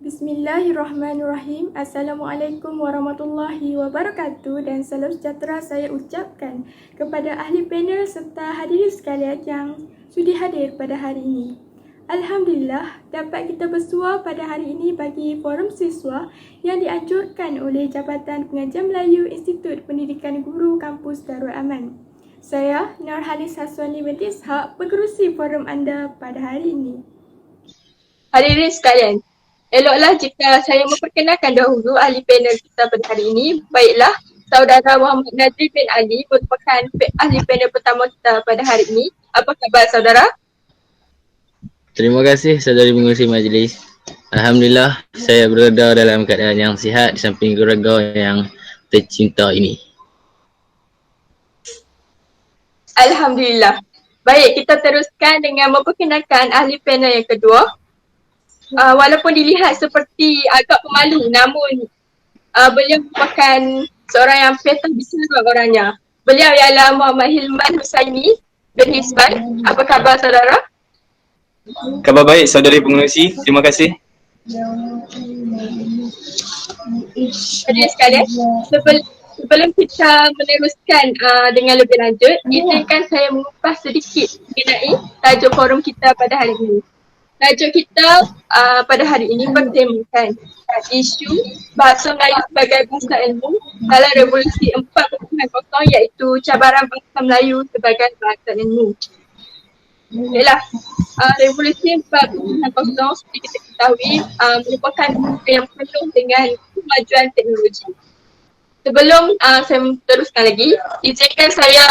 Bismillahirrahmanirrahim. Assalamualaikum warahmatullahi wabarakatuh dan salam sejahtera saya ucapkan kepada ahli panel serta hadirin sekalian yang sudi hadir pada hari ini. Alhamdulillah dapat kita bersua pada hari ini bagi forum siswa yang dianjurkan oleh Jabatan Pengajian Melayu Institut Pendidikan Guru Kampus Darul Aman. Saya Nurhalis Haswani binti Ishak, pengerusi forum anda pada hari ini. Hadirin sekalian, eloklah jika saya memperkenalkan dahulu ahli panel kita pada hari ini. Baiklah, Saudara Muhammad Nazri bin Ali merupakan ahli panel pertama kita pada hari ini. Apa khabar saudara? Terima kasih saudari pengurusi majlis. Alhamdulillah saya berada dalam keadaan yang sihat di samping keluarga yang tercinta ini. Alhamdulillah. Baik, kita teruskan dengan memperkenalkan ahli panel yang kedua. Walaupun dilihat seperti agak pemalu, namun beliau merupakan seorang yang petah besar orangnya. Beliau ialah Muhammad Hilman Husaini bin Hisban. Apa khabar saudara? Khabar baik saudari pengerusi, terima kasih. Hadirin sekalian, sebelum kita meneruskan dengan lebih lanjut, izinkan saya mengupas sedikit mengenai tajuk forum kita pada hari ini. Tajuk kita pada hari ini bertemakan isu bahasa Melayu sebagai bahasa ilmu dalam Revolusi 4.0 iaitu cabaran bahasa Melayu sebagai bahasa ilmu. Baiklah, Revolusi 4.0 seperti kita ketahui merupakan yang penuh dengan kemajuan teknologi. Sebelum saya teruskan lagi, izinkan saya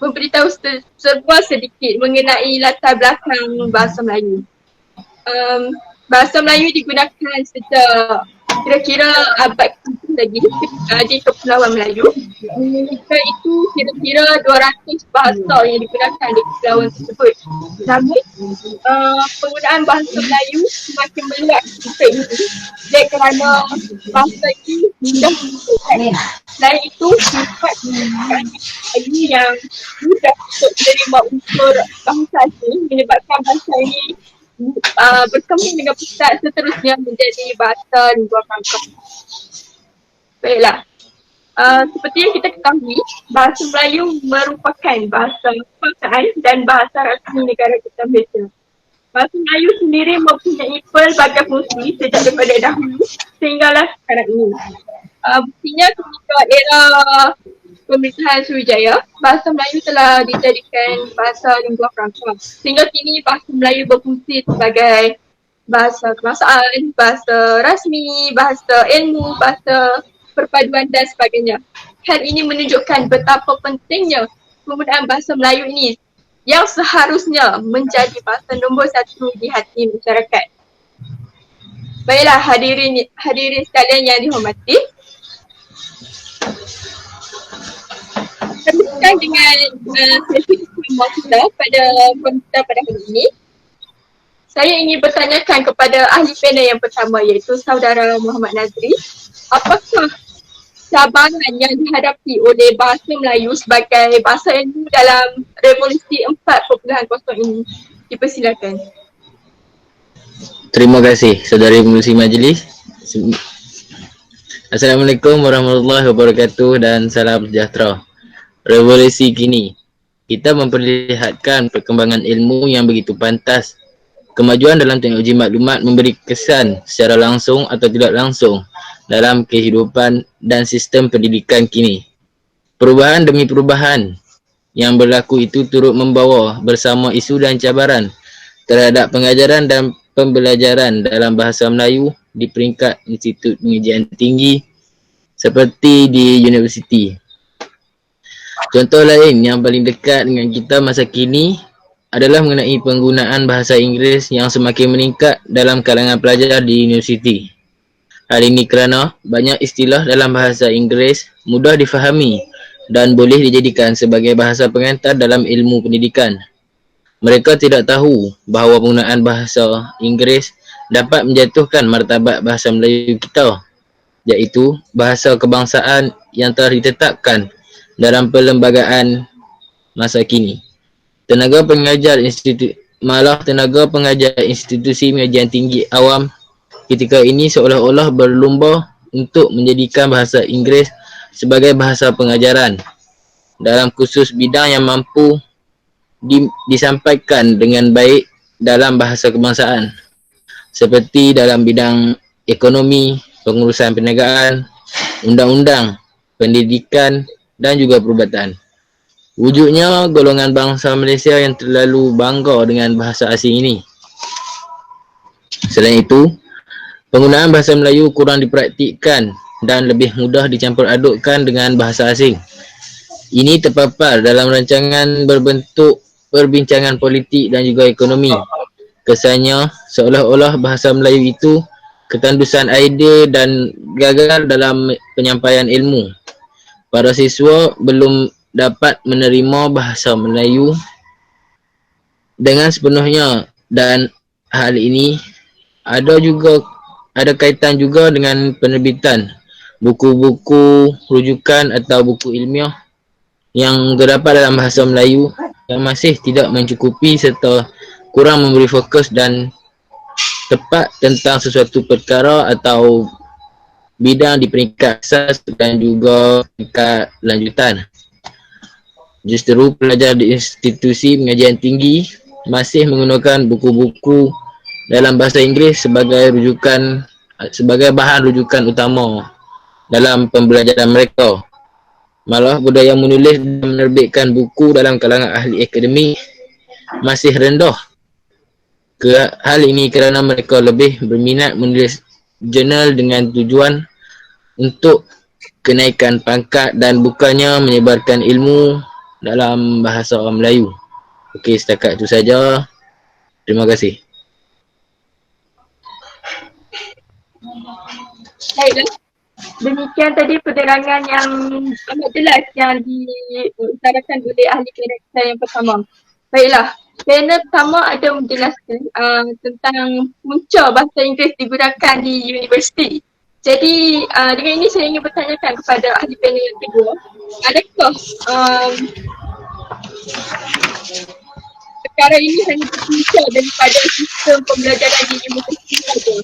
memberitahu sebuah sedikit mengenai latar belakang bahasa Melayu. Bahasa Melayu digunakan sejak kira-kira abad ke-10 lagi di Kepulauan Melayu. Ketika itu kira-kira 200 bahasa yang digunakan di kepulauan tersebut. Namun penggunaan bahasa Melayu semakin meluas ketika ini kerana bahasa ini mudah digunakan. Selain itu, sifat Melayu yang mudah untuk menerima unsur bahasa asing menyebabkan bahasa ini berkembang dengan pesat seterusnya menjadi bahasa luar pangkat. Baiklah, seperti yang kita ketahui, bahasa Melayu merupakan bahasa kebangsaan dan bahasa rasmi negara kita Malaysia. Bahasa Melayu sendiri mempunyai pelbagai fungsi sejak daripada dahulu sehinggalah sekarang ini. Buktinya ketika era pemerintahan Sriwijaya, bahasa Melayu telah dijadikan bahasa lingua franca. Sehingga kini bahasa Melayu berfungsi sebagai bahasa kebangsaan, bahasa rasmi, bahasa ilmu, bahasa perpaduan dan sebagainya. Hal ini menunjukkan betapa pentingnya penggunaan bahasa Melayu ini yang seharusnya menjadi bahasa nombor satu di hati masyarakat. Baiklah hadirin sekalian yang dihormati, teruskan dengan sesi pertama kita pada hari ini. Saya ingin bertanyakan kepada ahli panel yang pertama iaitu saudara Muhammad Nazri, apakah cabaran yang dihadapi oleh bahasa Melayu sebagai bahasa ilmu dalam Revolusi 4.0 ini? Dipersilakan. Terima kasih saudari pengurusi majlis. Assalamualaikum warahmatullahi wabarakatuh dan salam sejahtera. Revolusi kini, kita memperlihatkan perkembangan ilmu yang begitu pantas. Kemajuan dalam teknologi maklumat memberi kesan secara langsung atau tidak langsung dalam kehidupan dan sistem pendidikan kini. Perubahan demi perubahan yang berlaku itu turut membawa bersama isu dan cabaran terhadap pengajaran dan pembelajaran dalam bahasa Melayu di peringkat institut pengajian tinggi seperti di universiti. Contoh lain yang paling dekat dengan kita masa kini adalah mengenai penggunaan bahasa Inggeris yang semakin meningkat dalam kalangan pelajar di universiti. Hal ini kerana banyak istilah dalam bahasa Inggeris mudah difahami dan boleh dijadikan sebagai bahasa pengantar dalam ilmu pendidikan. Mereka tidak tahu bahawa penggunaan bahasa Inggeris dapat menjatuhkan martabat bahasa Melayu kita, iaitu bahasa kebangsaan yang telah ditetapkan dalam perlembagaan masa kini. Tenaga pengajar malah tenaga pengajar institusi pengajian tinggi awam ketika ini seolah-olah berlumba untuk menjadikan bahasa Inggeris sebagai bahasa pengajaran dalam khusus bidang yang mampu disampaikan dengan baik dalam bahasa kebangsaan seperti dalam bidang ekonomi, pengurusan perniagaan, undang-undang, pendidikan dan juga perubatan. Wujudnya golongan bangsa Malaysia yang terlalu bangga dengan bahasa asing ini. Selain itu, penggunaan bahasa Melayu kurang dipraktikkan dan lebih mudah dicampur adukkan dengan bahasa asing. Ini terpapar dalam rancangan berbentuk perbincangan politik dan juga ekonomi. Kesannya seolah-olah bahasa Melayu itu ketandusan idea dan gagal dalam penyampaian ilmu. Para siswa belum dapat menerima bahasa Melayu dengan sepenuhnya dan hal ini ada kaitan juga dengan penerbitan buku-buku rujukan atau buku ilmiah yang terdapat dalam bahasa Melayu yang masih tidak mencukupi serta kurang memberi fokus dan tepat tentang sesuatu perkara atau bidang di peringkat asas dan juga peringkat lanjutan. Justeru pelajar di institusi pengajian tinggi masih menggunakan buku-buku dalam bahasa Inggeris sebagai bahan rujukan utama dalam pembelajaran mereka. Malah budaya menulis dan menerbitkan buku dalam kalangan ahli akademik masih rendah. Hal ini kerana mereka lebih berminat menulis jurnal dengan tujuan untuk kenaikan pangkat dan bukannya menyebarkan ilmu dalam bahasa Melayu. Okey, setakat itu saja. Terima kasih. Baiklah. Demikian tadi penerangan yang amat jelas yang diutarakan oleh ahli karakter yang pertama. Baiklah, panel pertama ada menjelaskan tentang punca bahasa Inggeris digunakan di universiti. Jadi dengan ini saya ingin bertanyakan kepada ahli panel yang kedua, adakah perkara ini hanya berpunca daripada sistem pembelajaran di universiti saja?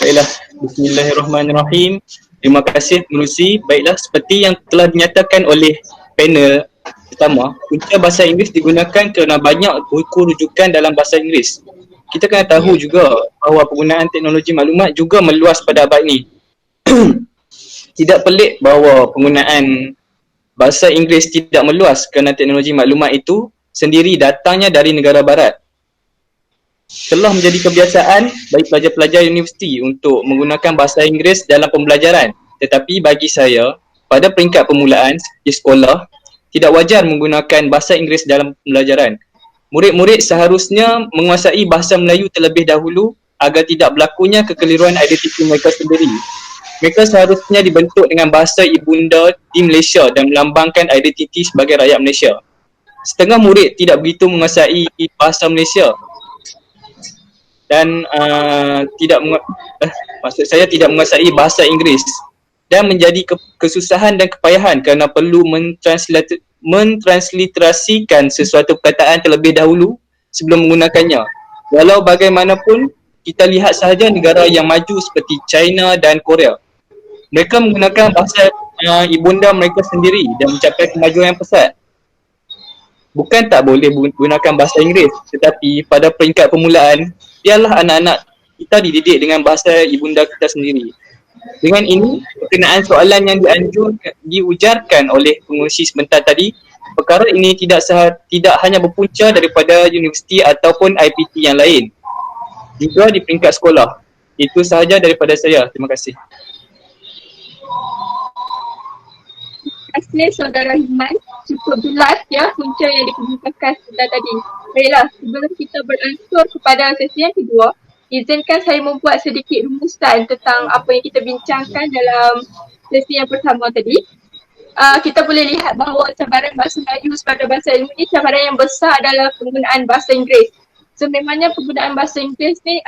Baiklah, bismillahirrahmanirrahim. Terima kasih pengerusi. Baiklah, seperti yang telah dinyatakan oleh panel pertama, punca bahasa Inggeris digunakan kerana banyak buku rujukan dalam bahasa Inggeris. Kita kena tahu juga bahawa penggunaan teknologi maklumat juga meluas pada abad ini. Tidak pelik bahawa penggunaan bahasa Inggeris tidak meluas kerana teknologi maklumat itu sendiri datangnya dari negara barat. Telah menjadi kebiasaan bagi pelajar-pelajar universiti untuk menggunakan bahasa Inggeris dalam pembelajaran. Tetapi bagi saya, pada peringkat permulaan di sekolah, tidak wajar menggunakan bahasa Inggeris dalam pembelajaran. Murid-murid seharusnya menguasai bahasa Melayu terlebih dahulu agar tidak berlakunya kekeliruan identiti mereka sendiri. Mereka seharusnya dibentuk dengan bahasa ibunda di Malaysia dan melambangkan identiti sebagai rakyat Malaysia. Setengah murid tidak begitu menguasai bahasa Malaysia dan maksud saya tidak menguasai bahasa Inggeris dan menjadi kesusahan dan kepayahan kerana perlu mentransliterasikan sesuatu perkataan terlebih dahulu sebelum menggunakannya. Walau bagaimanapun, kita lihat sahaja negara yang maju seperti China dan Korea. Mereka menggunakan bahasa ibunda mereka sendiri dan mencapai kemajuan yang pesat. Bukan tak boleh menggunakan bahasa Inggeris, tetapi pada peringkat permulaan, biarlah anak-anak kita dididik dengan bahasa ibunda kita sendiri. Dengan ini, perkenaan soalan yang diujarkan oleh pengurusi sebentar tadi, perkara ini tidak hanya berpunca daripada universiti ataupun IPT yang lain, juga di peringkat sekolah. Itu sahaja daripada saya. Terima kasih. Terima kasih Saudara Himan, cukup jelas ya punca yang dikemukakan sebentar tadi. Baiklah, sebelum kita beransur kepada sesi yang kedua, izinkan saya membuat sedikit rumusan tentang apa yang kita bincangkan dalam sesi yang pertama tadi. Kita boleh lihat bahawa cabaran bahasa Melayu sebagai bahasa ilmu ni cabaran yang besar adalah penggunaan bahasa Inggeris. Sememangnya penggunaan bahasa Inggeris ni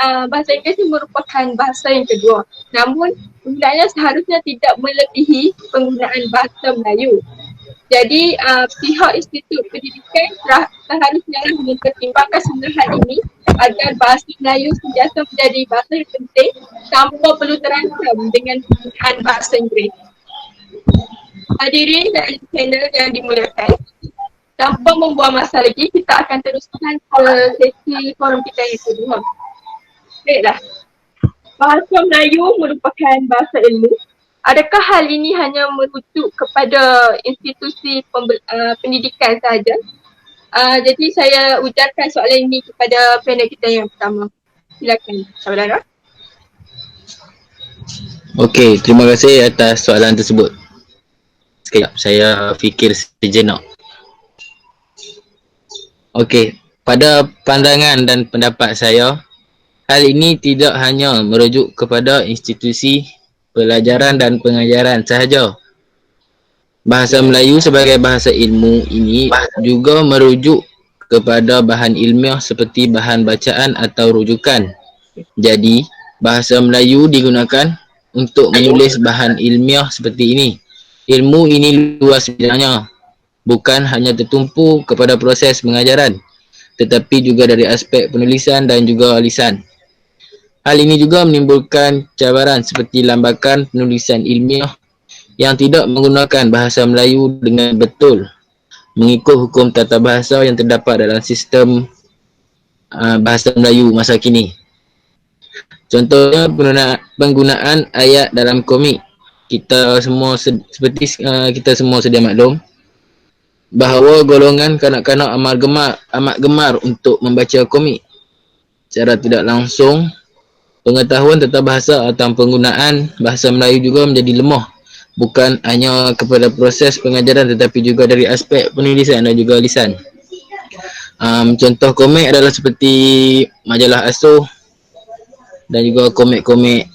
merupakan bahasa yang kedua. Namun penggunaannya seharusnya tidak melebihi penggunaan bahasa Melayu. Jadi pihak Institut Pendidikan telah seharusnya mempertimbangkan semua hal ini agar bahasa Melayu sentiasa menjadi bahasa yang penting tanpa perlu terancam dengan penggunaan bahasa Inggeris. Hadirin dan panel yang dimuliakan, tanpa membuang masa lagi, kita akan teruskan ke sesi forum kita yang kedua. Baiklah, bahasa Melayu merupakan bahasa ilmu. Adakah hal ini hanya merujuk kepada institusi pendidikan sahaja? Jadi saya ujarkan soalan ini kepada panel kita yang pertama. Silakan, saudara. Okey, terima kasih atas soalan tersebut. Sekejap, saya fikir sejenak. Okey, pada pandangan dan pendapat saya, hal ini tidak hanya merujuk kepada institusi pelajaran dan pengajaran sahaja. Bahasa Melayu sebagai bahasa ilmu ini juga merujuk kepada bahan ilmiah seperti bahan bacaan atau rujukan. Jadi, bahasa Melayu digunakan untuk menulis bahan ilmiah seperti ini. Ilmu ini luas bidangnya, bukan hanya tertumpu kepada proses pengajaran, tetapi juga dari aspek penulisan dan juga lisan. Hal ini juga menimbulkan cabaran seperti lambakan penulisan ilmiah yang tidak menggunakan bahasa Melayu dengan betul mengikut hukum tata bahasa yang terdapat dalam sistem bahasa Melayu masa kini. Contohnya penggunaan ayat dalam komik. Kita semua kita semua sedia maklum bahawa golongan kanak-kanak amat gemar untuk membaca komik. Secara tidak langsung, pengetahuan tentang bahasa atau penggunaan bahasa Melayu juga menjadi lemah, bukan hanya kepada proses pengajaran tetapi juga dari aspek penulisan dan juga lisan. Contoh komik adalah seperti majalah Asuh dan juga komik-komik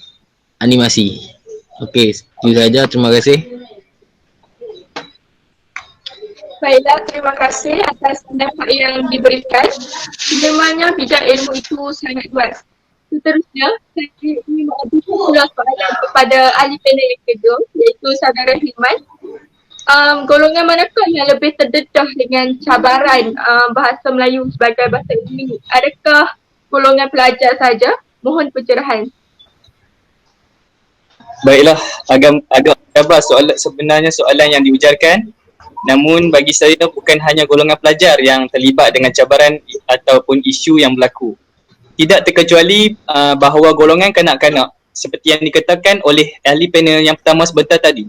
animasi. Okey, itu saja. Terima kasih. Baiklah, terima kasih atas pendapat yang diberikan. Sebenarnya bidang ilmu itu sangat luas. Seterusnya, saya ingin mengajukan pula soalan kepada ahli panel yang kedua, iaitu saudara Hilman. Golongan manakah yang lebih terdedah dengan cabaran bahasa Melayu sebagai bahasa ilmu? Adakah golongan pelajar saja? Mohon pencerahan. Baiklah, agak sabar sebenarnya soalan yang diujarkan. Namun bagi saya bukan hanya golongan pelajar yang terlibat dengan cabaran ataupun isu yang berlaku. Tidak terkecuali bahawa golongan kanak-kanak seperti yang dikatakan oleh ahli panel yang pertama sebentar tadi.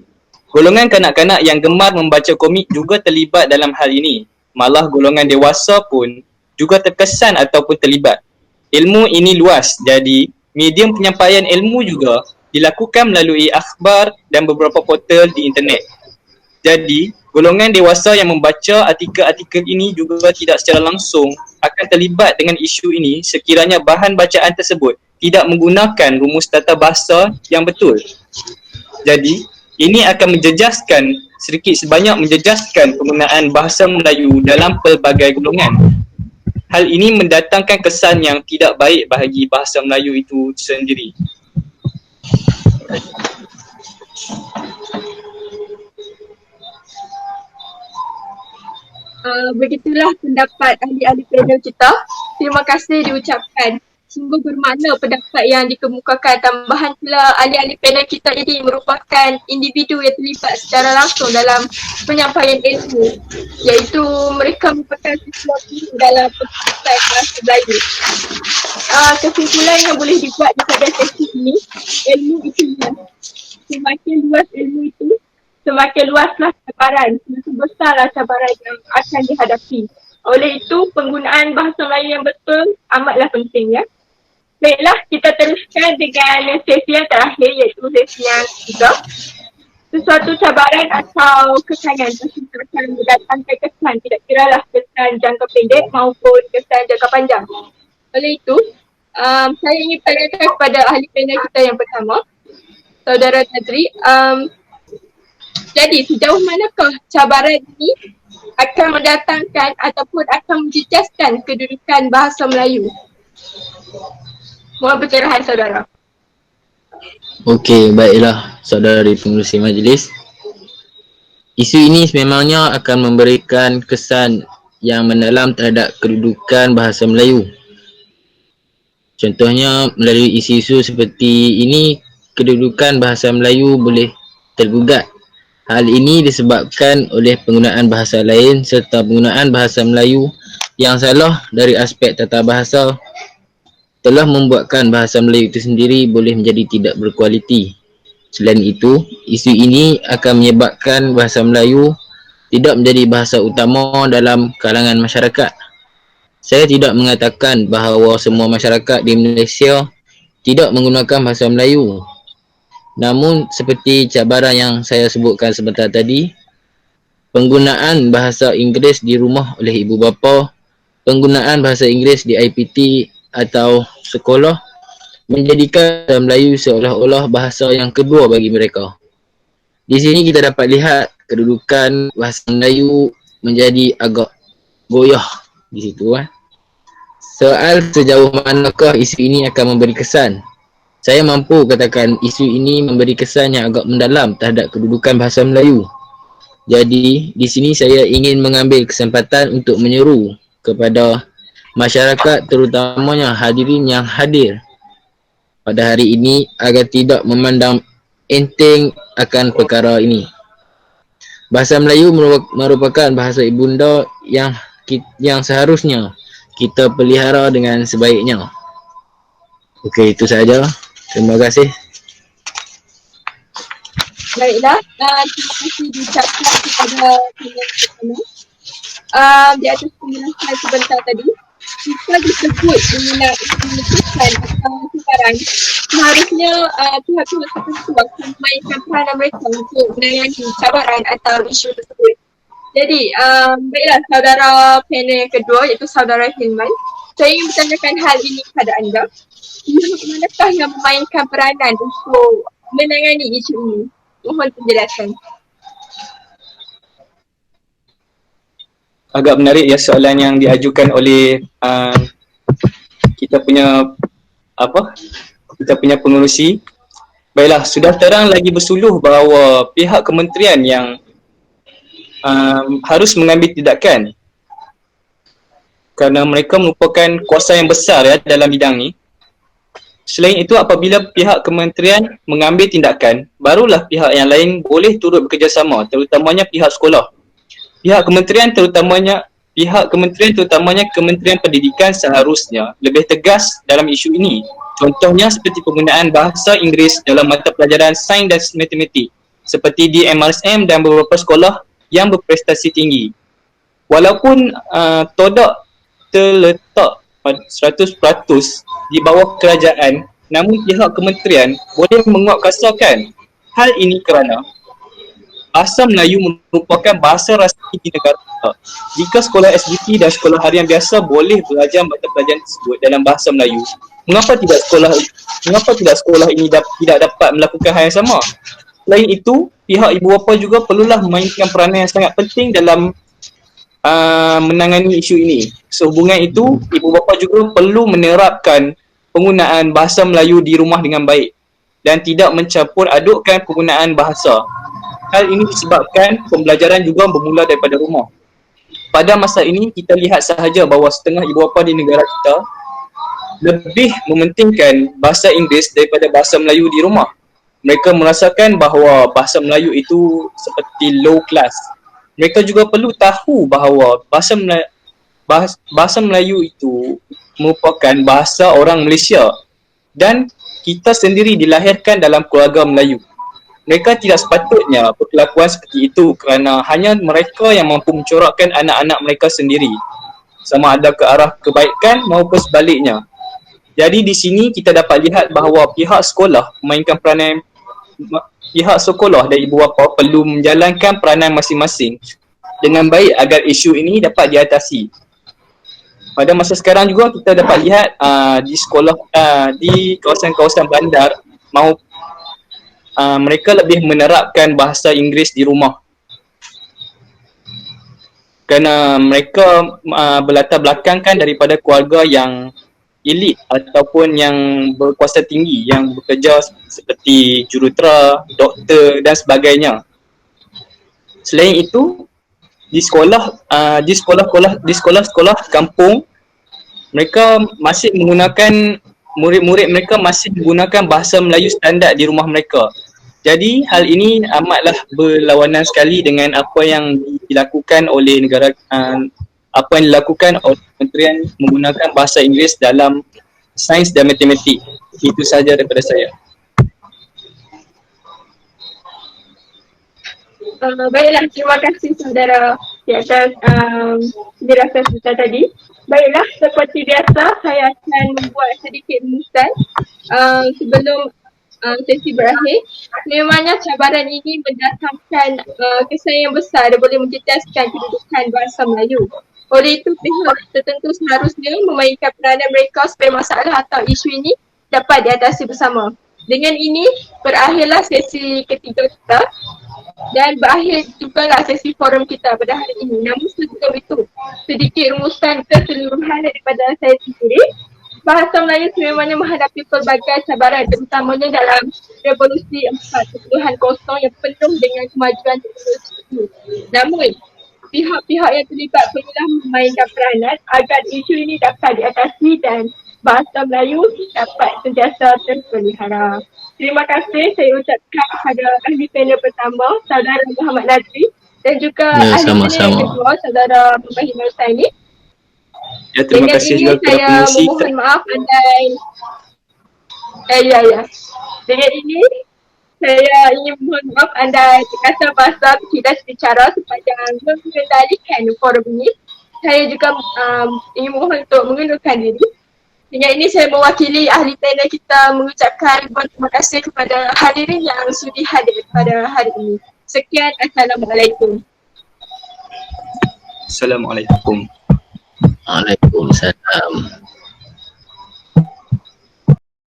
Golongan kanak-kanak yang gemar membaca komik juga terlibat dalam hal ini. Malah golongan dewasa pun juga terkesan ataupun terlibat. Ilmu ini luas, jadi medium penyampaian ilmu juga dilakukan melalui akhbar dan beberapa portal di internet. Jadi, golongan dewasa yang membaca artikel-artikel ini juga tidak secara langsung akan terlibat dengan isu ini sekiranya bahan bacaan tersebut tidak menggunakan rumus tata bahasa yang betul. Jadi, ini akan sedikit sebanyak menjejaskan penggunaan bahasa Melayu dalam pelbagai golongan. Hal ini mendatangkan kesan yang tidak baik bagi bahasa Melayu itu sendiri. Begitulah pendapat ahli-ahli panel kita. Terima kasih diucapkan. Sungguh bermakna pendapat yang dikemukakan. Tambahan pula ahli-ahli panel kita ini merupakan individu yang terlibat secara langsung dalam penyampaian ilmu, iaitu mereka merupakan sesuatu dalam penyampaian bahasa Melayu. Kesimpulan yang boleh dibuat pada sesi ini, ilmu itu semakin luas ilmu itu, semakin luaslah cabaran, semakin besarlah cabaran yang akan dihadapi. Oleh itu, penggunaan bahasa Melayu yang betul amatlah penting, ya. Baiklah, kita teruskan dengan sesi yang terakhir, iaitu sesi yang ketiga. Sesuatu cabaran atau kesangan pasti akan mendatangkan kesan, tidak kiralah kesan jangka pendek maupun kesan jangka panjang. Oleh itu, saya ingin tanyakan kepada ahli panel kita yang pertama, Saudara Tadri. Jadi, sejauh manakah cabaran ini akan mendatangkan ataupun akan menjejaskan kedudukan bahasa Melayu? Mohon pencerahan saudara. Okey, baiklah saudari pengerusi majlis. Isu ini sememangnya akan memberikan kesan yang mendalam terhadap kedudukan bahasa Melayu. Contohnya melalui isu-isu seperti ini, kedudukan bahasa Melayu boleh tergugat. Hal ini disebabkan oleh penggunaan bahasa lain serta penggunaan bahasa Melayu yang salah dari aspek tata bahasa telah membuatkan bahasa Melayu itu sendiri boleh menjadi tidak berkualiti. Selain itu, isu ini akan menyebabkan bahasa Melayu tidak menjadi bahasa utama dalam kalangan masyarakat. Saya tidak mengatakan bahawa semua masyarakat di Malaysia tidak menggunakan bahasa Melayu. Namun seperti cabaran yang saya sebutkan sebentar tadi, penggunaan bahasa Inggeris di rumah oleh ibu bapa, penggunaan bahasa Inggeris di IPT atau sekolah menjadikan bahasa Melayu seolah-olah bahasa yang kedua bagi mereka. Di sini kita dapat lihat kedudukan bahasa Melayu menjadi agak goyah di situ. Soal sejauh manakah isu ini akan memberi kesan? Saya mampu katakan isu ini memberi kesan yang agak mendalam terhadap kedudukan bahasa Melayu. Jadi, di sini saya ingin mengambil kesempatan untuk menyeru kepada masyarakat, terutamanya hadirin yang hadir pada hari ini agar tidak memandang enteng akan perkara ini. Bahasa Melayu merupakan bahasa ibunda yang seharusnya kita pelihara dengan sebaiknya. Okey, itu sahaja. Terima kasih. Baiklah, terima kasih diucapkan kepada penyanyi pertama. Di atas penjelasan sebentar tadi, jika disebut mengenai kesan atau sekarang, seharusnya pihak-pihak tertentu akan memainkan peranan mereka untuk menangani cabaran atau isu tersebut. Jadi, baiklah saudara panel yang kedua iaitu saudara Hilman. Saya ingin bertanyakan hal ini kepada anda. Pihak manakah yang memainkan peranan untuk menangani isu ini? Mohon penjelasan. Agak menarik ya soalan yang diajukan oleh kita punya pengerusi. Baiklah, sudah terang lagi bersuluh bahawa pihak kementerian yang harus mengambil tindakan kerana mereka merupakan kuasa yang besar ya dalam bidang ni. Selain itu, apabila pihak kementerian mengambil tindakan, barulah pihak yang lain boleh turut bekerjasama, terutamanya pihak sekolah. Pihak kementerian terutamanya Kementerian Pendidikan seharusnya lebih tegas dalam isu ini. Contohnya seperti penggunaan bahasa Inggeris dalam mata pelajaran sains dan matematik seperti di MRSM dan beberapa sekolah yang berprestasi tinggi. Walaupun todak terletak 100% di bawah kerajaan, namun pihak kementerian boleh menguatkuasakan hal ini kerana bahasa Melayu merupakan bahasa rasmi di negara kita. Jika sekolah SDP dan sekolah harian biasa boleh belajar mata pelajaran tersebut dalam bahasa Melayu, mengapa tidak sekolah ini tidak dapat melakukan hal yang sama? Selain itu, pihak ibu bapa juga perlulah memainkan peranan yang sangat penting dalam menangani isu ini. Sehubungan itu, ibu bapa juga perlu menerapkan penggunaan bahasa Melayu di rumah dengan baik dan tidak mencampur adukkan penggunaan bahasa. Hal ini disebabkan pembelajaran juga bermula daripada rumah. Pada masa ini, kita lihat sahaja bahawa setengah ibu bapa di negara kita lebih mementingkan bahasa Inggeris daripada bahasa Melayu di rumah. Mereka merasakan bahawa bahasa Melayu itu seperti low class. Mereka juga perlu tahu bahawa bahasa Melayu itu merupakan bahasa orang Malaysia dan kita sendiri dilahirkan dalam keluarga Melayu. Mereka tidak sepatutnya perlakuan seperti itu kerana hanya mereka yang mampu mencorakkan anak-anak mereka sendiri, sama ada ke arah kebaikan maupun sebaliknya. Jadi di sini kita dapat lihat bahawa pihak sekolah dan ibu bapa perlu menjalankan peranan masing-masing dengan baik agar isu ini dapat diatasi. Pada masa sekarang juga kita dapat lihat di sekolah, di kawasan-kawasan bandar mereka lebih menerapkan bahasa Inggeris di rumah kerana mereka berlatar belakangkan daripada keluarga yang elit ataupun yang berkuasa tinggi yang bekerja seperti jurutera, doktor dan sebagainya. Selain itu, di sekolah-sekolah kampung, mereka masih menggunakan, murid-murid mereka masih menggunakan bahasa Melayu standard di rumah mereka. Jadi hal ini amatlah berlawanan sekali dengan apa yang dilakukan oleh negara, apa yang dilakukan oleh Kementerian menggunakan bahasa Inggeris dalam sains dan matematik. Itu saja daripada saya. Baiklah, terima kasih saudara di atas penjelasan kita tadi. Baiklah, seperti biasa saya akan membuat sedikit rumusan sebelum sesi berakhir. Memangnya cabaran ini mendatangkan kesan yang besar dan boleh menjejaskan kedudukan bahasa Melayu. Oleh itu, pihak tertentu seharusnya memainkan peranan mereka supaya masalah atau isu ini dapat diatasi bersama. Dengan ini, berakhirlah sesi ketiga kita dan berakhir juga lah sesi forum kita pada hari ini. Namun sebelum itu, sedikit rumusan keseluruhan daripada saya sendiri. Bahasa Melayu sememangnya menghadapi pelbagai cabaran, terutamanya dalam revolusi 4.0 yang penuh dengan kemajuan teknologi ini. Namun, pihak-pihak yang terlibat perlulah memainkan peranan agar isu ini dapat diatasi dan bahasa Melayu dapat sentiasa terpelihara. Terima kasih saya ucapkan kepada ahli panel pertama, saudara Muhammad Nazri, dan juga ahli panel yang kedua, saudara Muhammad Husaini. Ya, terima kasih juga kepada pengurusi. Saya memohon maaf andai Dengan ini saya ingin mohon maaf andai terkasar bahasa tidak bicara sepanjang mengendalikan forum ini. Saya juga ingin mohon untuk mengundurkan diri. Dengan ini saya mewakili ahli panel kita mengucapkan terima kasih kepada hadirin yang sudi hadir pada hari ini. Sekian, Assalamualaikum. Assalamualaikum. Waalaikumsalam.